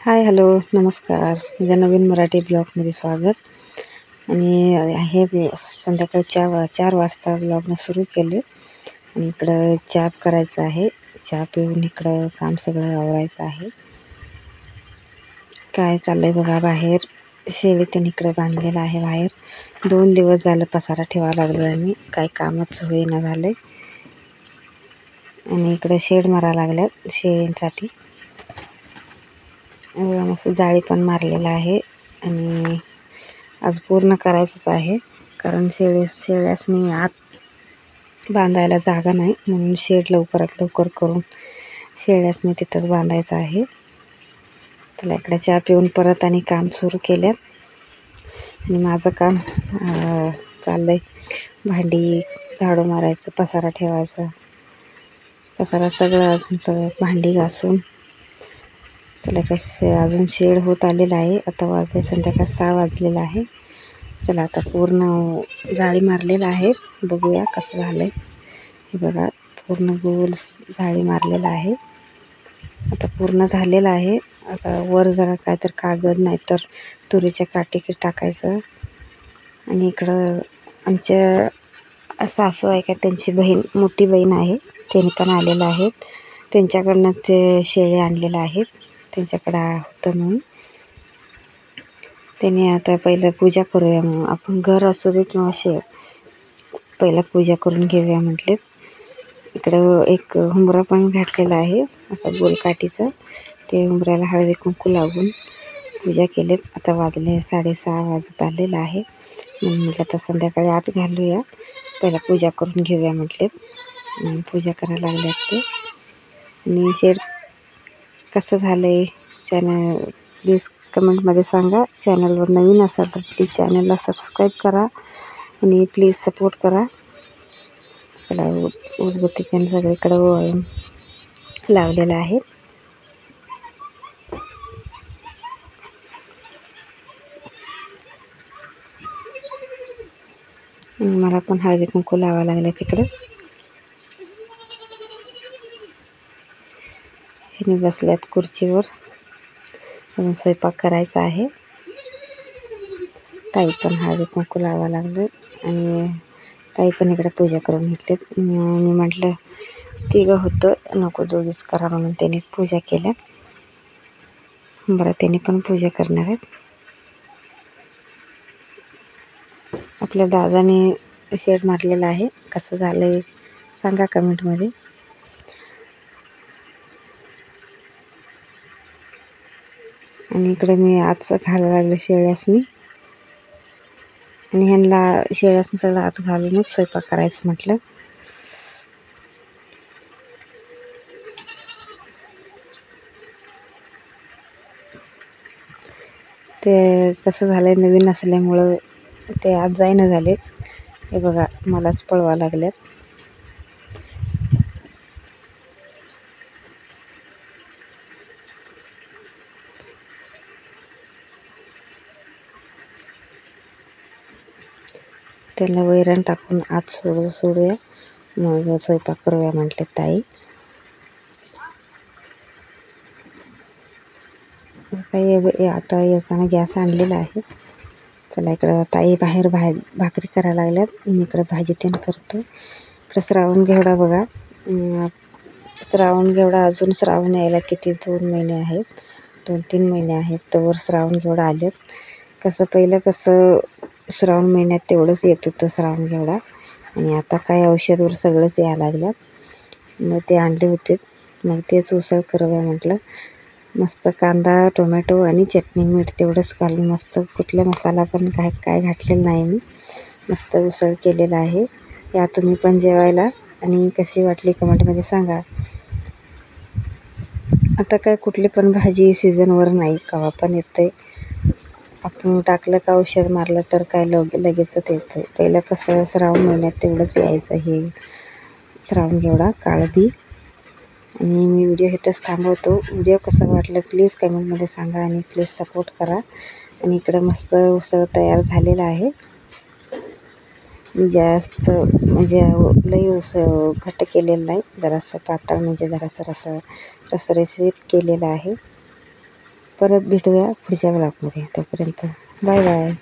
हाय, hello, नमस्कार. माझ्या नवीन मराठी ब्लॉगमध्ये स्वागत. आणि हे संध्याकाळी 4 वाजता ब्लॉगनं सुरू केले. आणि इकडं चहा करायचं आहे. चहा पिऊन इकडं काम सगळं आवरायचं आहे. काय चाललं आहे बघा, बाहेर शेळीतून इकडं बांधलेलं आहे. बाहेर 2 दिवस झालं पसारा ठेवायला लागलो आणि काही कामच होईना झालं आहे. आणि इकडं शेड मारायला लागल्यात शेळींसाठी. मस्त जाळी पण मारलेला आहे आणि आज पूर्ण करायचंच आहे, कारण शेळ्यासनी आत बांधायला जागा नाही, म्हणून शेड लवकरात लवकर करून शेळ्यासनी तिथंच बांधायचं आहे. त्याला इकडे चहा पिऊन परत आणि काम सुरू केलं. आणि माझं काम चाललंय, भांडी झाडू मारायचं, पसारा ठेवायचा, पसारा सगळं भांडी घासून संध्याकाळी अजून शेड होत आलेला आहे. आता वाजले संध्याकाळ 6 वाजलेला आहे. चला आता पूर्ण जाळी मारलेलं आहे, बघूया कसं झालं आहे. हे बघा, पूर्ण गोल जाळी मारलेलं आहे. आता पूर्ण झालेलं आहे. आता वर जरा काय तर कागद नाही तर तुरीच्या काठी टाकायचं. आणि इकडं आमच्या सासू आहे का, त्यांची बहीण, मोठी बहीण आहे, त्यांनी पण आलेलं आहेत. त्यांच्याकडनं ते शेळे आणलेलं आहेत, त्यांच्याकडं होतं म्हणून त्याने आता पहिलं पूजा करूया. म्हणून आपण घर असू दे किंवा पहिला पूजा करून घेऊया म्हटले. इकडं एक हुंबरा पण घातलेला आहे, असं गोलकाठीचं. ते हुंबऱ्याला हळदी कुंकू लावून पूजा केलेत. आता वाजले 6:30 वाजत आलेलं आहे, म्हणून म्हटलं तर संध्याकाळी आत घालूया, पहिला पूजा करून घेऊया म्हटलेत. पूजा करायला लागल्यात ते. आणि शेड कसं झालं आहे प्लीज कमेंटमध्ये सांगा. चॅनलवर नवीन असाल तर प्लीज चॅनलला सबस्क्राईब करा आणि प्लीज सपोर्ट करा. चला, उदबत्ती त्याने सगळीकडं लावलेलं आहे. मला पण हळदी कुंकू लावावं लागले तिकडं. हे बसल्यात खुर्चीवर, अजून स्वयंपाक करायचा आहे. ताई पण हळदी कुंकू लावावं लागलं आणि ताई पण इकडे पूजा करून घेतलीत. मी म्हटलं तिघं होतं, नको दोघीच करा, म्हणून त्यांनीच पूजा केल्या. बरं, त्यांनी पण पूजा करणार आहेत. आपल्या दादाने शेड मारलेला आहे, कसं झालं आहे सांगा कमेंटमध्ये. आणि इकडे मी आजचं घालायला लागलं शेळ्यासनी. आणि ह्यांना शेळ्यासनी सगळं आत घालूनच स्वयंपाक करायचं म्हटलं. ते कसं झालं आहे, नवीन असल्यामुळं ते आत जाईना झाले. हे बघा, मलाच पळवा लागल्यात. त्याला वैरण टाकून आत सोडूया, मग स्वयंपाक करूया म्हटले ताई. काही आता याचानं गॅस आणलेला आहे. चला, इकडं ताई बाहेर भाकरी करायला लागल्यात, मी इकडं भाजी तेन करतो. इकडं श्रावण घेवडा बघा, श्रावण घेवडा अजून श्रावण यायला किती 2 महिने आहेत, 2-3 महिने आहेत, तोवर श्रावण घेवडा आलेत. पहिलं कसं श्रावण महिन्यात तेवढंच येत होतं श्रावण घेवडा, आणि आता काय औषधवर सगळंच यायला लागलं. मग ते आणले होते, मग तेच उसळ करूया म्हटलं. मस्त कांदा, टोमॅटो आणि चटणी, मीठ तेवढंच घालून मस्त, कुठला मसाला पण काय घातलेला नाही मी. मस्त उसळ केलेला आहे. या तुम्ही पण जेवायला, आणि कशी वाटली कमेंटमध्ये सांगा. आता काय कुठली पण भाजी सीझनवर नाही, केव्हा पण येते. आपण टाकलं का औषध मारलं तर काय लगेचच येतं. पहिलं कसं श्रावण महिन्यात तेवढंच यायचं हे श्रावण घेवडा, काळबी. आणि मी व्हिडिओ इथंच थांबवतो. व्हिडिओ कसा वाटलं प्लीज कमेंटमध्ये सांगा आणि प्लीज सपोर्ट करा. आणि इकडं मस्त उसळ तयार झालेला आहे. जास्त म्हणजे लई उसळ घट्ट केलेलं नाही, जरासं पातळ, म्हणजे जरासं रसरशीत केलेलं आहे. परत भेटूया पुढच्या ब्लॉगमध्ये. तोपर्यंत बाय बाय.